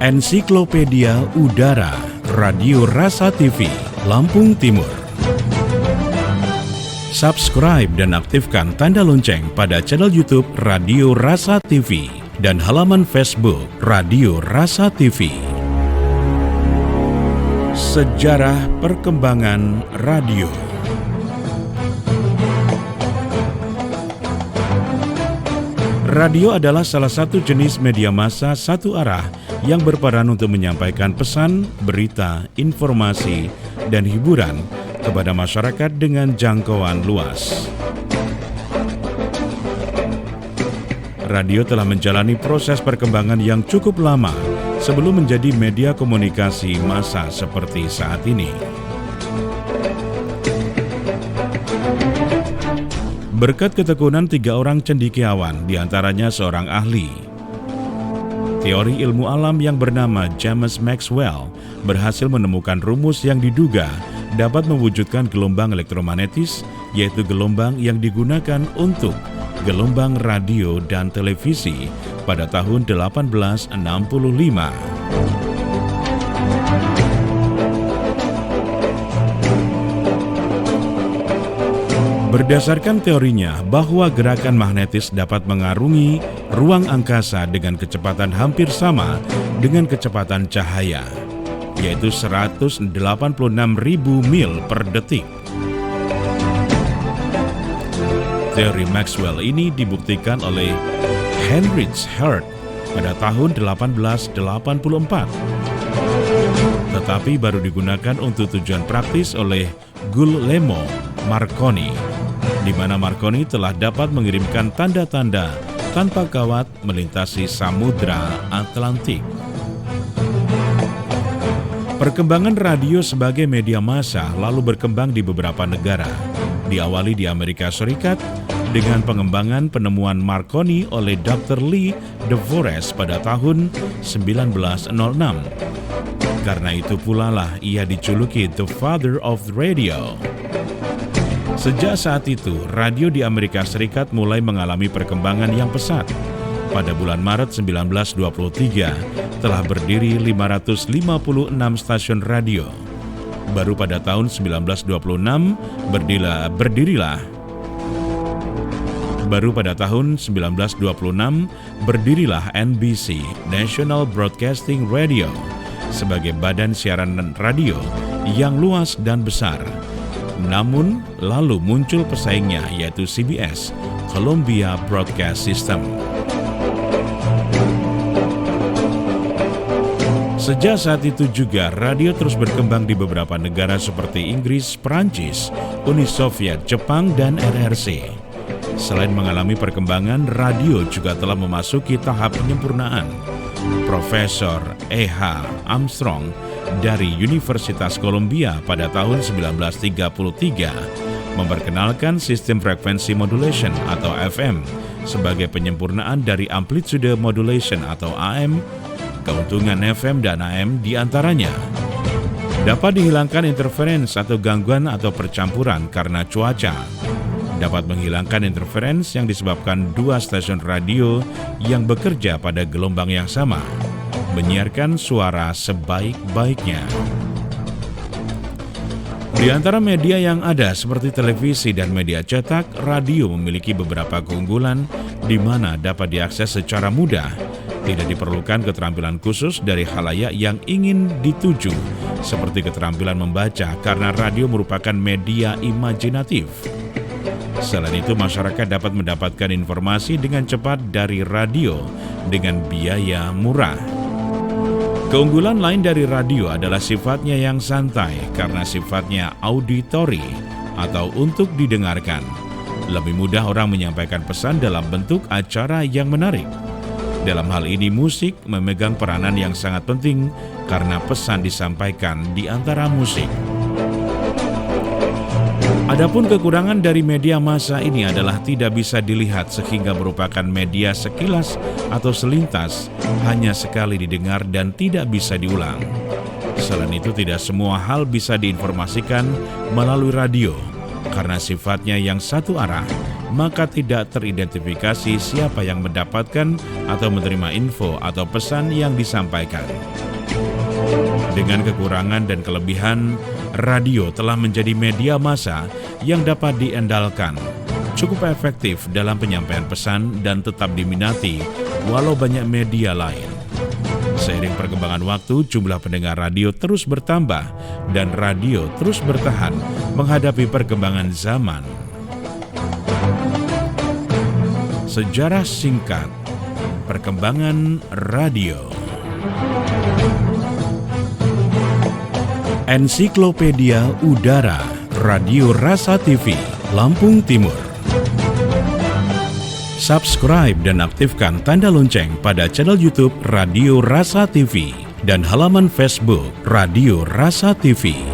Ensiklopedia Udara Radio Rasa TV Lampung Timur. Subscribe dan aktifkan tanda lonceng pada channel YouTube Radio Rasa TV dan halaman Facebook Radio Rasa TV. Sejarah perkembangan radio. Radio adalah salah satu jenis media massa satu arah yang berperan untuk menyampaikan pesan, berita, informasi, dan hiburan kepada masyarakat dengan jangkauan luas. Radio telah menjalani proses perkembangan yang cukup lama sebelum menjadi media komunikasi massa seperti saat ini. Berkat ketekunan 3 orang cendekiawan, diantaranya seorang ahli teori ilmu alam yang bernama James Maxwell berhasil menemukan rumus yang diduga dapat mewujudkan gelombang elektromagnetis, yaitu gelombang yang digunakan untuk gelombang radio dan televisi pada tahun 1865. Berdasarkan teorinya bahwa gerakan magnetis dapat mengarungi ruang angkasa dengan kecepatan hampir sama dengan kecepatan cahaya, yaitu 186.000 mil per detik. Teori Maxwell ini dibuktikan oleh Heinrich Hertz pada tahun 1884, tetapi baru digunakan untuk tujuan praktis oleh Guglielmo Marconi, di mana Marconi telah dapat mengirimkan tanda-tanda tanpa kawat melintasi Samudra Atlantik. Perkembangan radio sebagai media massa lalu berkembang di beberapa negara. Diawali di Amerika Serikat dengan pengembangan penemuan Marconi oleh Dr. Lee De Forest pada tahun 1906. Karena itu pula lah ia dijuluki The Father of Radio. Sejak saat itu, radio di Amerika Serikat mulai mengalami perkembangan yang pesat. Pada bulan Maret 1923, telah berdiri 556 stasiun radio. Baru pada tahun 1926, berdirilah NBC, National Broadcasting Radio, sebagai badan siaran radio yang luas dan besar. Namun, lalu muncul pesaingnya, yaitu CBS, Columbia Broadcast System. Sejak saat itu juga, radio terus berkembang di beberapa negara seperti Inggris, Prancis, Uni Soviet, Jepang, dan RRC. Selain mengalami perkembangan, radio juga telah memasuki tahap penyempurnaan. Profesor E.H. Armstrong dari Universitas Columbia pada tahun 1933 memperkenalkan sistem frekuensi modulation atau FM sebagai penyempurnaan dari amplitude modulation atau AM. Keuntungan FM dan AM diantaranya dapat dihilangkan interferensi atau gangguan atau percampuran karena cuaca, dapat menghilangkan interferensi yang disebabkan 2 stasiun radio yang bekerja pada gelombang yang sama, menyiarkan suara sebaik-baiknya. Di antara media yang ada seperti televisi dan media cetak, radio memiliki beberapa keunggulan di mana dapat diakses secara mudah. Tidak diperlukan keterampilan khusus dari khalayak yang ingin dituju, seperti keterampilan membaca karena radio merupakan media imajinatif. Selain itu, masyarakat dapat mendapatkan informasi dengan cepat dari radio dengan biaya murah. Keunggulan lain dari radio adalah sifatnya yang santai karena sifatnya auditory atau untuk didengarkan. Lebih mudah orang menyampaikan pesan dalam bentuk acara yang menarik. Dalam hal ini, musik memegang peranan yang sangat penting karena pesan disampaikan di antara musik. Adapun kekurangan dari media massa ini adalah tidak bisa dilihat sehingga merupakan media sekilas atau selintas, hanya sekali didengar dan tidak bisa diulang. Selain itu, tidak semua hal bisa diinformasikan melalui radio karena sifatnya yang satu arah maka tidak teridentifikasi siapa yang mendapatkan atau menerima info atau pesan yang disampaikan. Dengan kekurangan dan kelebihan, radio telah menjadi media massa yang dapat diandalkan, cukup efektif dalam penyampaian pesan dan tetap diminati walau banyak media lain. Seiring perkembangan waktu, jumlah pendengar radio terus bertambah dan radio terus bertahan menghadapi perkembangan zaman. Sejarah singkat perkembangan radio. Ensiklopedia Udara Radio Rasa TV, Lampung Timur. Subscribe dan aktifkan tanda lonceng pada channel YouTube Radio Rasa TV dan halaman Facebook Radio Rasa TV.